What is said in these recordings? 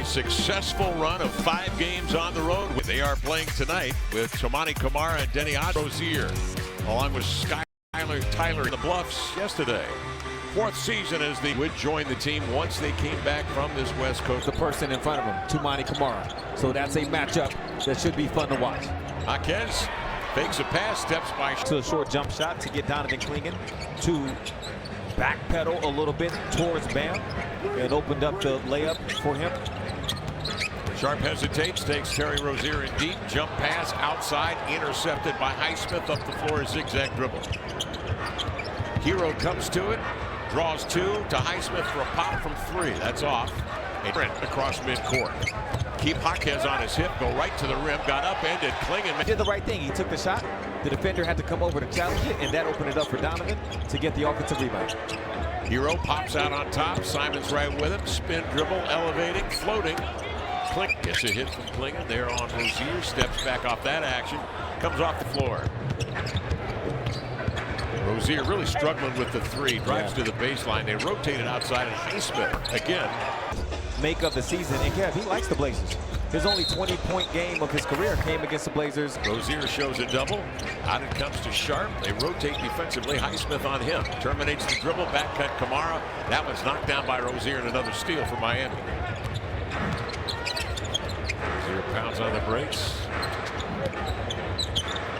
successful run of 5 games on the road. They are playing tonight with Toumani Camara and Denny Rozier, along with Skylar Tyler in the Bluffs yesterday. 4th season as they would join the team once they came back from this West Coast. The person in front of him, Toumani Camara. So that's a matchup that should be fun to watch. Jaquez fakes a pass, steps by to a short jump shot to get Donovan Clingan to backpedal a little bit towards Bam. It opened up the layup for him. Sharp hesitates, takes Terry Rozier in deep. Jump pass outside, intercepted by Highsmith up the floor, zigzag dribble. Hero comes to it, draws 2 to Highsmith for a pop from 3. That's off. A sprint across midcourt. Keep Jaquez on his hip, go right to the rim, got upended. Clingan did the right thing. He took the shot. The defender had to come over to challenge it, and that opened it up for Donovan to get the offensive rebound. Hero pops out on top. Simon's right with him. Spin dribble, elevating, floating. Clink gets a hit from Clingan there on Rozier. Steps back off that action. Comes off the floor. Rozier really struggling with the 3. Drives to the baseline. They rotate it outside, and Highsmith again. Make of the season, and Kev, he likes the Blazers. His only 20-point game of his career came against the Blazers. Rozier shows a double. Out it comes to Sharp. They rotate defensively. Highsmith on him. Terminates the dribble. Back cut Camara. That one's knocked down by Rozier, and another steal for Miami. Rozier pounds on the brakes.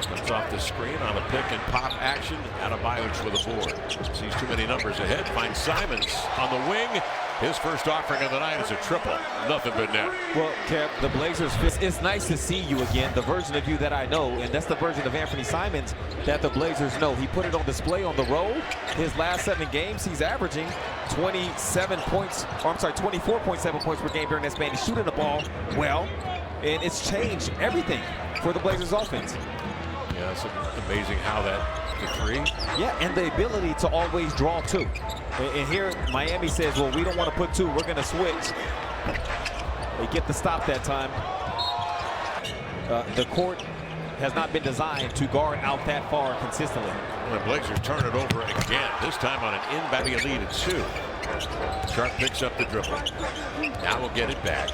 Comes off the screen on a pick and pop action. Adebayo's with a board. Sees too many numbers ahead. Finds Simons on the wing. His first offering of the night is a triple. Nothing but net. Well, Kev, the Blazers, it's nice to see you again, the version of you that I know, and that's the version of Anthony Simons that the Blazers know. He put it on display on the road. His last 7 games, he's averaging 27 points, or I'm sorry, 24.7 points per game during that span. He's shooting the ball well, and it's changed everything for the Blazers offense. Yeah, it's amazing how the 3. Yeah, and the ability to always draw 2. And here Miami says, well, we don't want to put 2. We're going to switch. They get the stop that time. The court has not been designed to guard out that far consistently. Well, the Blazers turn it over again. This time on an inbound lead at 2. Sharp picks up the dribble. Now we'll get it back.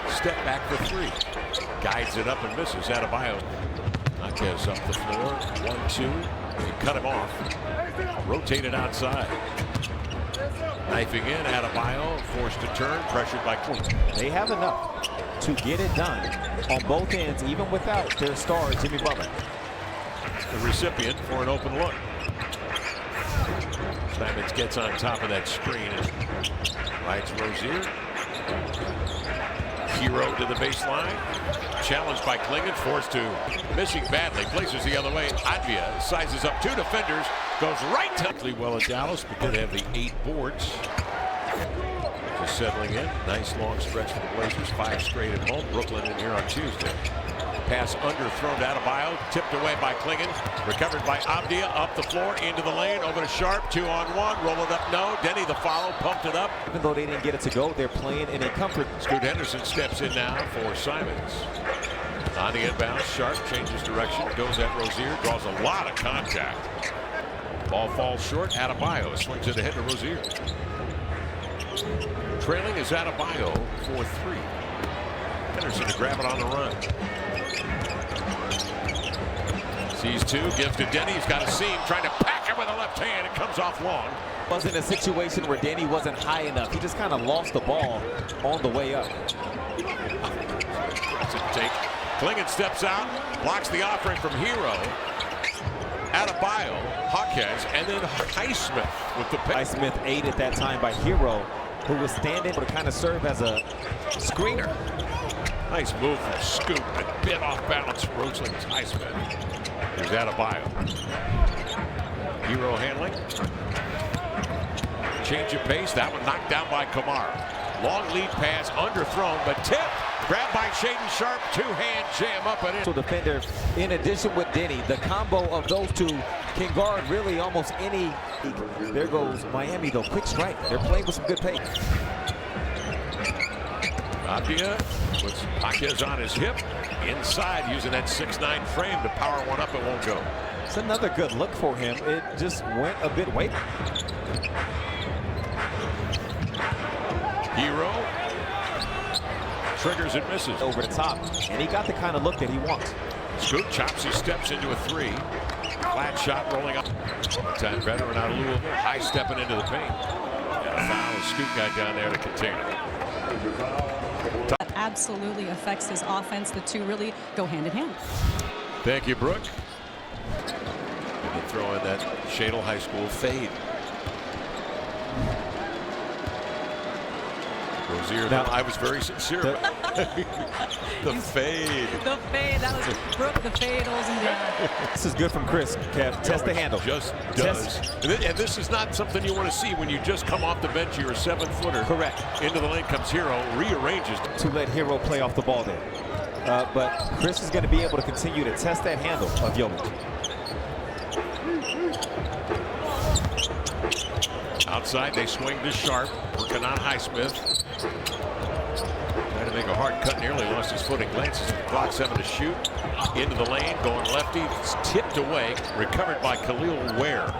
Step back for 3. Guides it up and misses. Adebayo. Jaquez up the floor. 1-2. They cut him off. Rotated outside. Knifing in, Adebayo forced to turn, pressured by Clingan. They have enough to get it done on both ends, even without their star, Jimmy Butler. The recipient for an open look. Simons gets on top of that screen and rides Rozier. Hero to the baseline. Challenged by Clingan, forced to missing badly. Places the other way. Advia sizes up 2 defenders. Goes right to well in Dallas, but did have the 8 boards. Just settling in. Nice long stretch for the Blazers. 5 straight at home. Brooklyn in here on Tuesday. Pass underthrown to Adebayo. Tipped away by Clingan. Recovered by Avdia. Up the floor. Into the lane. Over to Sharp. 2-on-1. Roll it up. No. Denny the follow. Pumped it up. Even though they didn't get it to go, they're playing in a comfort. Scoot Henderson steps in now for Simons. On the inbound. Sharp changes direction. Goes at Rozier. Draws a lot of contact. Ball falls short. Adebayo swings it ahead to Rozier. Trailing is Adebayo for 3. Henderson to grab it on the run. Sees 2, gives to Denny. He's got a seam, trying to pack it with a left hand. It comes off long. Wasn't a situation where Denny wasn't high enough. He just kind of lost the ball on the way up. That's a take. Clingan steps out, blocks the offering from Hero. Adebayo, Jaquez, and then Highsmith with the pick. Highsmith aided that time by Hero, who was standing to kind of serve as a screener. Nice move from Scoop, a bit off balance. Roseland's Highsmith. There's Adebayo. Hero handling. Change of pace. That one knocked down by Camara. Long lead pass, underthrown, but tipped. Grabbed by Shaedon Sharp, 2-hand jam up and in. So defender, in addition with Denny, the combo of those 2 can guard really almost any. There goes Miami though, quick strike. They're playing with some good pace. Avdia puts Jaquez on his hip, inside using that 6'9" frame to power one up. It won't go. It's another good look for him. It just went a bit weight. Hero triggers and misses. Over the top, and he got the kind of look that he wants. Scoot chops his steps into a three. Flat shot rolling up. Time veteran out of Louisville. High stepping into the paint. And a foul. Scoot got down there to contain it. That absolutely affects his offense. The two really go hand in hand. Thank you, Brooke. And they throw in that Shadle High School fade. Rozier, now, I was very sincere. The fade. The fade. That was Brooke. The fade holds him down. This is good from Chris. Kev, test the handle. Just does. And this is not something you want to see when you just come off the bench. You're a 7-footer. Correct. Into the lane comes Hero. Rearranges to let Hero play off the ball there. But Chris is going to be able to continue to test that handle of Jovic. Outside, they swing to Sharp. Working on Highsmith. Trying to make a hard cut. Nearly lost his footing. Glances at the clock. 7 to shoot. Into the lane. Going lefty. It's tipped away. Recovered by Khalil Ware.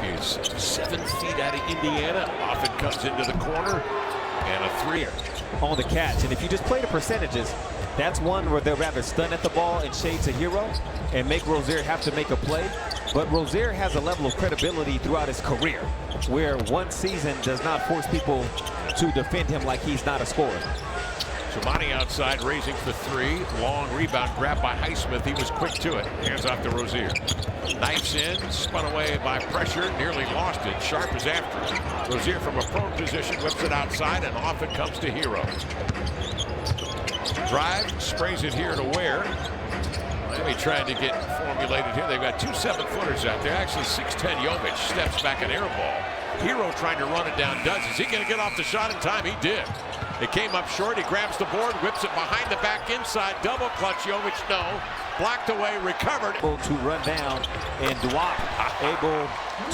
He's 7 feet out of Indiana. Off it comes into the corner. And a three. On the catch. And if you just play the percentages, that's one where they'll rather stun at the ball and shade to Hero and make Rozier have to make a play. But Rozier has a level of credibility throughout his career where one season does not force people to defend him like he's not a scorer. Shamani outside, raising for three. Long rebound grab by Highsmith. He was quick to it. Hands off to Rozier. Knifes in, spun away by pressure, nearly lost it. Sharp is after it. Rozier from a prone position whips it outside, and off it comes to Hero. Drive, sprays it here to Ware. Miami trying to get formulated here. They've got two 7-footers out there. Actually, 6'10" Jovic steps back an air ball. Hero trying to run it down. Is he going to get off the shot in time? He did. It came up short. He grabs the board, whips it behind the back inside. Double clutch. Jovic, no. Blocked away, recovered. Able to run down, and Dwap able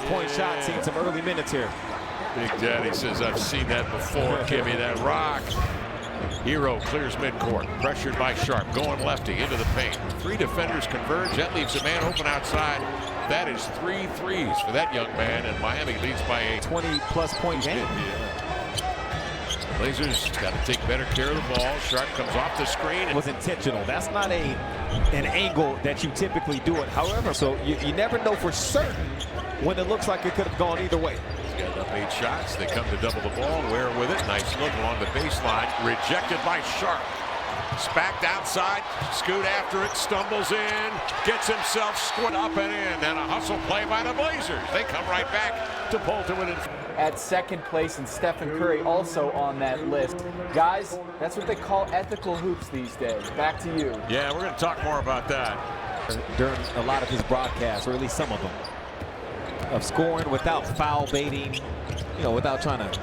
point shot. Seen some early minutes here. Big Daddy says, I've seen that before. Give me that rock. Hero clears midcourt, pressured by Sharp, going lefty into the paint. 3 defenders converge. That leaves a man open outside. That is 3 threes for that young man, and Miami leads by a 20-plus point game. Yeah. Blazers got to take better care of the ball. Sharp comes off the screen. It was intentional. That's not an angle that you typically do it. However, so you never know for certain when it looks like it could have gone either way. He's got enough 8 shots. They come to double the ball. Ware with it. Nice look along the baseline. Rejected by Sharp. Spacked outside. Scoot after it. Stumbles in. Gets himself squat up and in. And a hustle play by the Blazers. They come right back to pull to it. At second place, and Stephen Curry also on that list. Guys, that's what they call ethical hoops these days. Back to you. Yeah, we're going to talk more about that. During a lot of his broadcasts, or at least some of them, of scoring without foul baiting, without trying to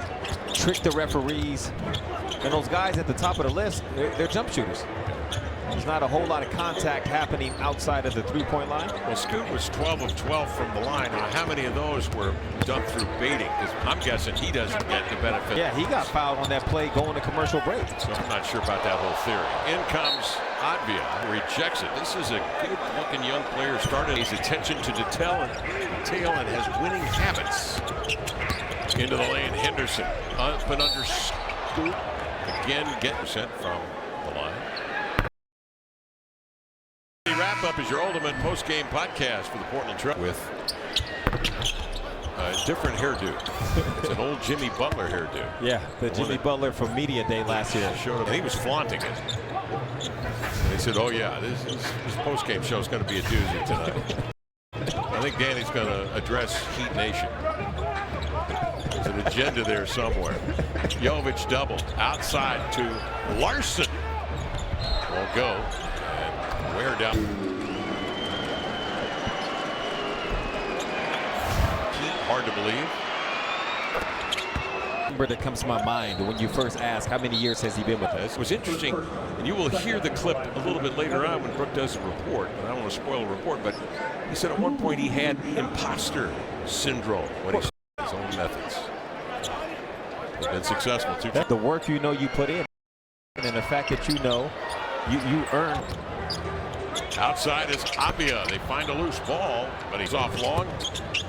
trick the referees. And those guys at the top of the list, they're jump shooters. There's not a whole lot of contact happening outside of the three-point line. Well, Scoot was 12 of 12 from the line. Now, how many of those were done through baiting? Because I'm guessing he doesn't get the benefit. Yeah, he got fouled on that play going to commercial break. So I'm not sure about that whole theory. In comes Advia, rejects it. This is a good-looking young player. Started his attention to detail and has winning habits. Into the lane, Henderson. Up and under Scoot. Again, getting sent from the line. The wrap-up is your ultimate post-game podcast for the Portland Trail with a different hairdo. It's an old Jimmy Butler hairdo. Yeah, the Jimmy Butler from Media Day last year. Showed him, and he was flaunting it. And they said, oh yeah, this post-game show is going to be a doozy tonight. I think Danny's going to address Heat Nation. There's an agenda there somewhere. Jovic double outside to Larson. Won't go. And Ware down. Hard to believe. Number that comes to my mind when you first ask how many years has he been with us. It was interesting, and you will hear the clip a little bit later on when Brooke does a report. And I don't want to spoil the report, but he said at one point he had imposter syndrome when he started his own methods. He's been successful too. The work you put in, and the fact that you earn. Outside is Abia. They find a loose ball, but he's off long,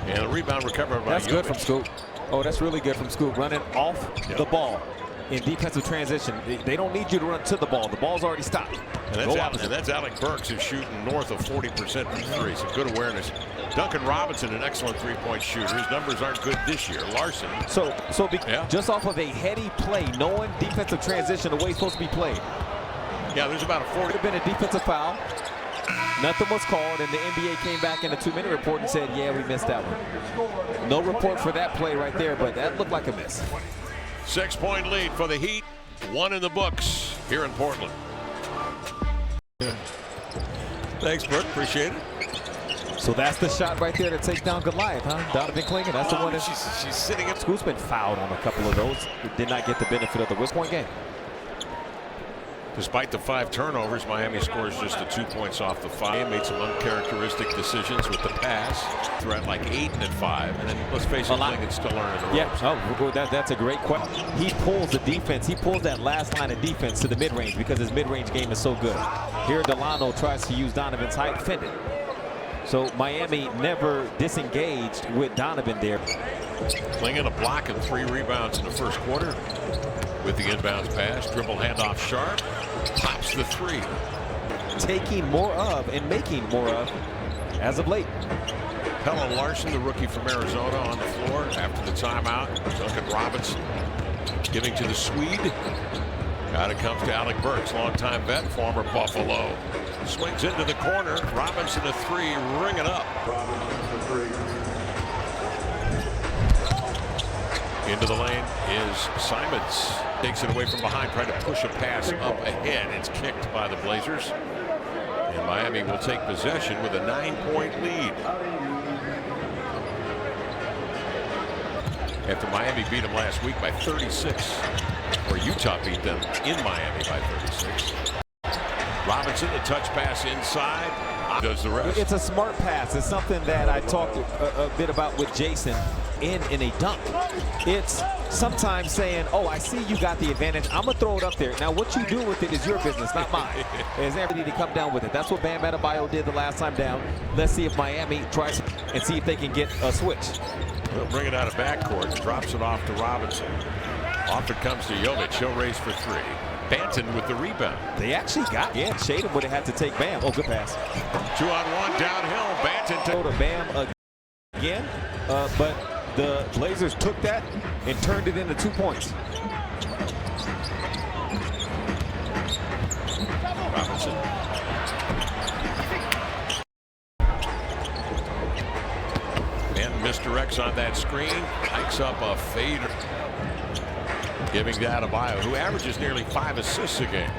and a rebound recovered by That's Jovic. good from Scoot. Oh, that's really good from Scoot, running off the ball. in defensive transition. They don't need you to run to the ball. The ball's already stopped. And that's Alec Burks, who's shooting north of 40% from three. So good awareness. Duncan Robinson, an excellent three-point shooter. His numbers aren't good this year. Larson. Just off of a heady play, knowing defensive transition, the way it's supposed to be played. Yeah, there's about a 40. Been a defensive foul. Nothing was called, and the NBA came back in the 2-minute report and said, yeah, we missed that one. No report for that play right there, but that looked like a miss. 6-point lead for the Heat. One in the books here in Portland. Thanks, Brooke. Appreciate it. So that's the shot right there to take down Goliath, huh? Donovan Clingan, that's the one. She's sitting up. Scoot's been fouled on a couple of those. Did not get the benefit of the whistle point game. Despite the 5 turnovers, Miami scores just the 2 points off the 5. Made some uncharacteristic decisions with the pass. Threat like 8 and 5. And then let's face it, Clingan's still learning the ropes. Yeah, that's a great question. He pulls the defense. He pulls that last line of defense to the mid-range because his mid-range game is so good. Here, Delano tries to use Donovan's height, defend it. So Miami never disengaged with Donovan there. Clingan a block and 3 rebounds in the first quarter. With the inbounds pass, dribble handoff Sharp, pops the 3. Taking more of and making more of as of late. Pella Larson, the rookie from Arizona, on the floor after the timeout. Duncan Robinson giving to the Swede. Out it comes to Alec Burks, longtime vet, former Buffalo. Swings into the corner. Robinson a 3, ring it up. Into the lane is Simons. Takes it away from behind, trying to push a pass up ahead. It's kicked by the Blazers. And Miami will take possession with a 9-point lead. After Miami beat them last week by 36. Or Utah beat them in Miami by 36. Robinson, a touch pass inside. Does the rest. It's a smart pass. It's something that I talked a bit about with Jason in a dunk. It's sometimes saying, oh, I see you got the advantage. I'm going to throw it up there. Now, what you do with it is your business, not mine. There's everybody to come down with it. That's what Bam Adebayo did the last time down. Let's see if Miami tries and see if they can get a switch. They'll bring it out of backcourt. Drops it off to Robinson. Off it comes to Jovic. He'll race for 3. Banton with the rebound. They actually got it. Shaden would have had to take Bam. Oh, good pass. 2-on-1 downhill. Banton to Bam again, but the Blazers took that and turned it into 2 points. Robinson. And misdirects on that screen. Hikes up a fader. Giving to Adebayo, who averages nearly 5 assists a game.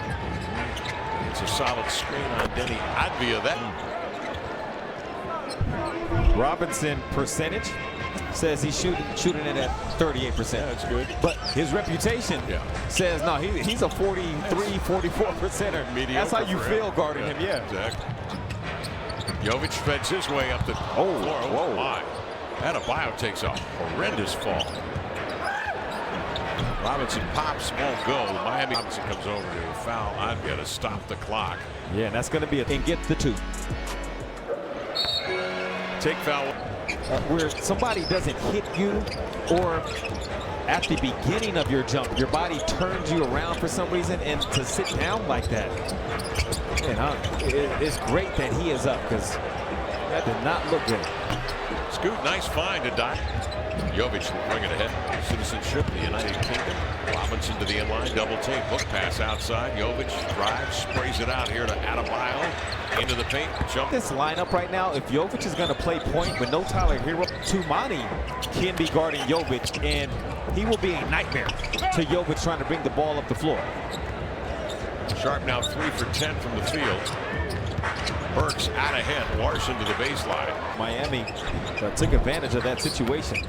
It's a solid screen on Denny Advia. Robinson percentage says he's shooting it at 38%. Yeah, that's good. But his reputation says no, he's a 44%er. Mediocre. That's how you feel guarding him. Yeah, exactly. Jovic feds his way up the floor. Whoa. My. Adebayo takes a horrendous fall. Robinson pops, won't go. Miami Robinson comes over to foul. I've got to stop the clock. Yeah, and that's going to be and get the 2. Take foul. Where somebody doesn't hit you, or at the beginning of your jump, your body turns you around for some reason, and to sit down like that, it's great that he is up because that did not look good. Scoot, nice find to die. Jovic will bring it ahead. Citizenship in the United Kingdom. Robinson to the inline, double take, hook pass outside. Jovic drives, sprays it out here to Adebayo. Into the paint, jump. This lineup right now, if Jovic is going to play point with no Tyler Hero, Tumani can be guarding Jovic, and he will be a nightmare to Jovic trying to bring the ball up the floor. Sharp now 3 for 10 from the field. Burks out ahead, Larson to the baseline. Miami took advantage of that situation.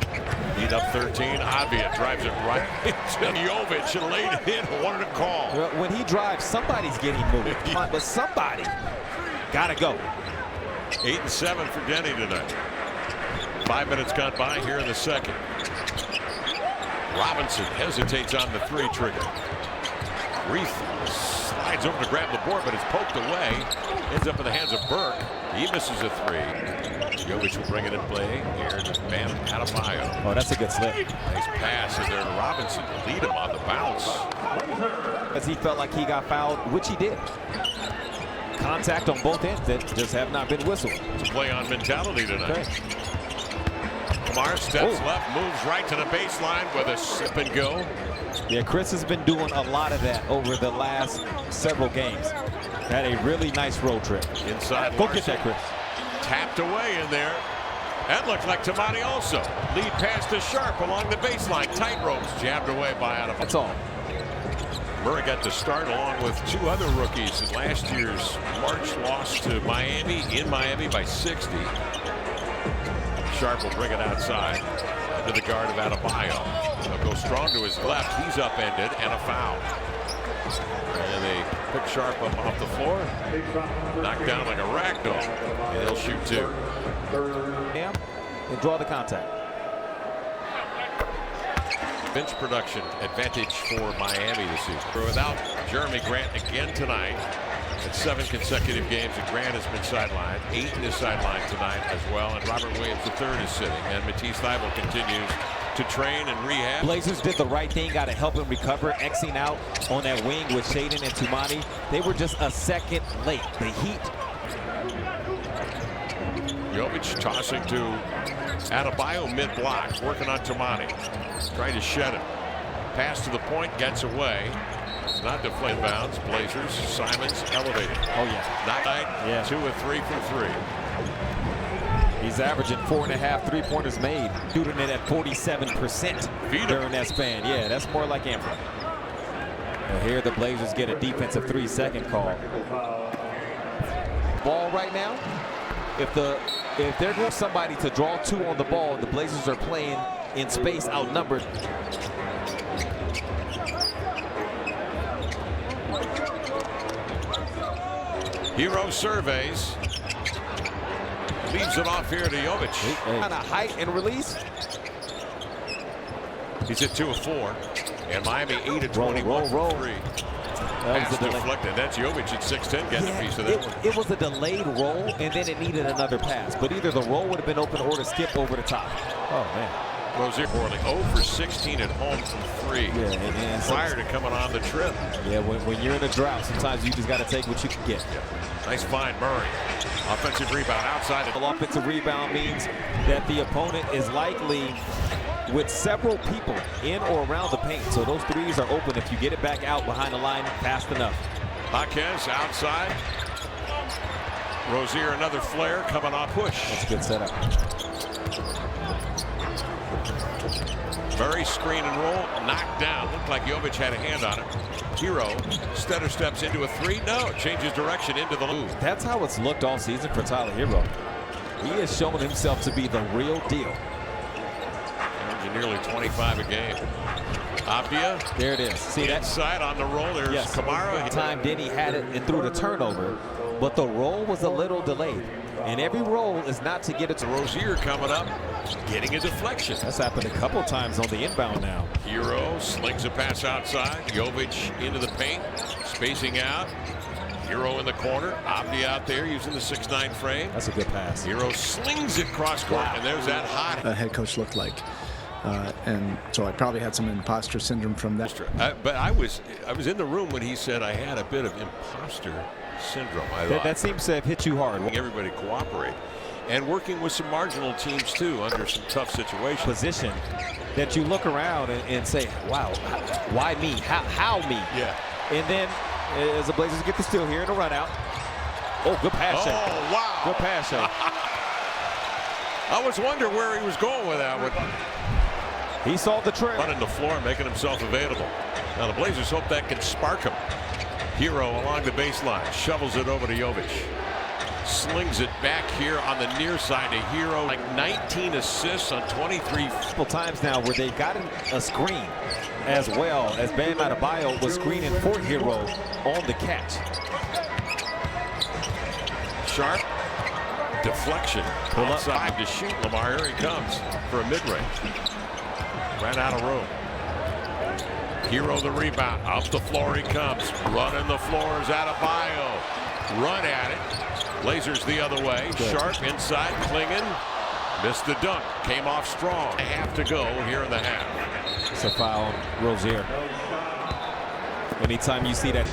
Lead up 13. Avia drives it right into Jovic and laid it in. Wanted a call. Well, when he drives, somebody's getting moved. But somebody gotta go. 8 and 7 for Denny tonight. 5 minutes gone by here in the second. Robinson hesitates on the 3 trigger. Reef slides over to grab the board, but it's poked away. Ends up in the hands of Burke. He misses a three. Jovic will bring it in play. Here's Bam Adebayo. Oh, that's a good slip. Nice pass in there to Robinson to lead him on the bounce. As he felt like he got fouled, which he did. Contact on both ends that just have not been whistled. It's a play on mentality tonight. Lamar steps left, moves right to the baseline with a sip and go. Yeah, Chris has been doing a lot of that over the last several games. Had a really nice road trip. Inside Go get that, Chris. Tapped away in there. That looked like Tamani also. Lead pass to Sharp along the baseline. Tight ropes jabbed away by Adebayo. That's all. Murray got to start along with two other rookies in last year's March loss to Miami, in Miami by 60. Sharp will bring it outside to the guard of Adebayo. He'll go strong to his left. He's upended and a foul. And they pick Sharp up off the floor. Knocked down like a rag doll. And he'll shoot two. And draw the contact. Bench production advantage for Miami this season. Without Jeremy Grant again tonight. In 7 consecutive games, and Grant has been sidelined. 8 in his sideline tonight as well. And Robert Williams III is sitting. And Matisse Thybulle continues to train and rehab. Blazers did the right thing, got to help him recover. Xing out on that wing with Shaden and Tumani. They were just a second late. The Heat. Jovic tossing to Adebayo mid-block, working on Tumani. Trying to shed him. Pass to the point, gets away. It's not deflated bounds. Blazers, Simons elevated. Oh, yeah. Night, yeah. 2 of 3 from 3. He's averaging 4.5 3-pointers made, shooting it at 47% during that span. Yeah, that's more like Amber. Well, here the Blazers get a defensive 3-second call. Ball right now. If they're going somebody to draw 2 on the ball, the Blazers are playing in space outnumbered. Hero surveys. Leaves it off here to Jovic. Kind of height and release. He's at 2 of 4. And Miami 8 of 21 roll. from 3. That was Pass deflected. That's Jovic at 6'10", getting a piece of that one. It was a delayed roll, and then it needed another pass. But either the roll would have been open or to skip over the top. Oh, man. Rozier poorly. 0 for 16 at home from 3. Yeah, and prior to coming on the trip. Yeah, when you're in a drought, sometimes you just got to take what you can get. Yeah. Nice find, Murray. Offensive rebound outside. An offensive rebound means that the opponent is likely with several people in or around the paint. So those threes are open if you get it back out behind the line fast enough. Jaquez outside. Rozier another flare coming off push. That's a good setup. Murray screen and roll, knocked down. Looked like Jovic had a hand on it. Hero, stutter steps into a 3. No, changes direction into the loop. That's how it's looked all season for Tyler Hero. He has shown himself to be the real deal. Averaging nearly 25 a game. Abdia. There it is. See that? Inside on the roll. There's Kamara. Time Denny had it and threw the turnover, but the roll was a little delayed. And every roll is not to get it to Rozier coming up, getting a deflection. That's happened a couple times on the inbound now. Hero slings a pass outside. Jovic into the paint, spacing out. Hero in the corner. Abdi out there using the 6'9" frame. That's a good pass. Hero slings it cross court, and there's that hot. A head coach looked like. And so I probably had some imposter syndrome from that. But I was in the room when he said I had a bit of imposter syndrome. That seems to have hit you hard. Everybody cooperate. And working with some marginal teams, too, under some tough situations. Position that you look around and say, wow, why me? How me? Yeah. And then as the Blazers get the steal here in a run out. Oh, good pass shot. Oh, wow. Good pass shot. I was wondering where he was going with that one. He saw the trail. Running the floor, making himself available. Now the Blazers hope that can spark him. Hero along the baseline, shovels it over to Jovic. Slings it back here on the near side to Hero. Like 19 assists on 23. Couple times now where they've gotten a screen as well as Bam Adebayo was screening for Hero on the catch. Sharp. Deflection. Pull up. Outside to shoot. Lamar, here he comes for a mid-range. Ran out of room. Hero the rebound. Up the floor he comes. Running the floors out of Bio. Run at it. Blazers the other way. Good. Sharp inside. Klingon. Missed the dunk. Came off strong. A half to go here in the half. It's a foul on Rozier. Anytime you see that.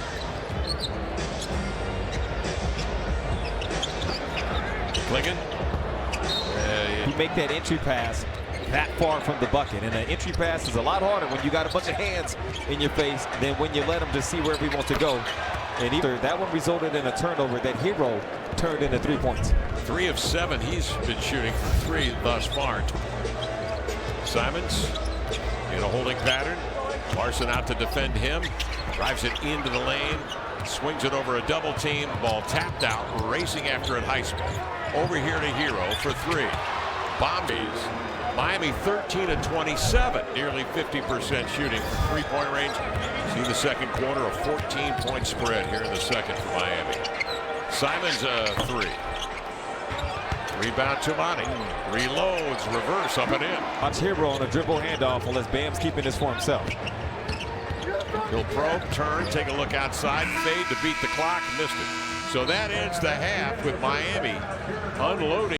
Klingon. You make that entry pass that far from the bucket, and an entry pass is a lot harder when you got a bunch of hands in your face than when you let him just see wherever he wants to go. And either that one resulted in a turnover that Hero turned into 3 points. 3 of 7 he's been shooting for 3 thus far. Simons in a holding pattern. Larson out to defend him. Drives it into the lane. Swings it over a double team. Ball tapped out. Racing after it. Heisman. Over here to Hero for 3. Bombies. Miami 13 of 27. Nearly 50% shooting from three-point range. See the second quarter, a 14-point spread here in the second for Miami. Simons a 3. Rebound to Monty. Reloads, reverse, up and in. Watch Hero on a dribble handoff unless Bam's keeping this for himself. He'll probe, turn, take a look outside, fade to beat the clock, missed it. So that ends the half with Miami unloading.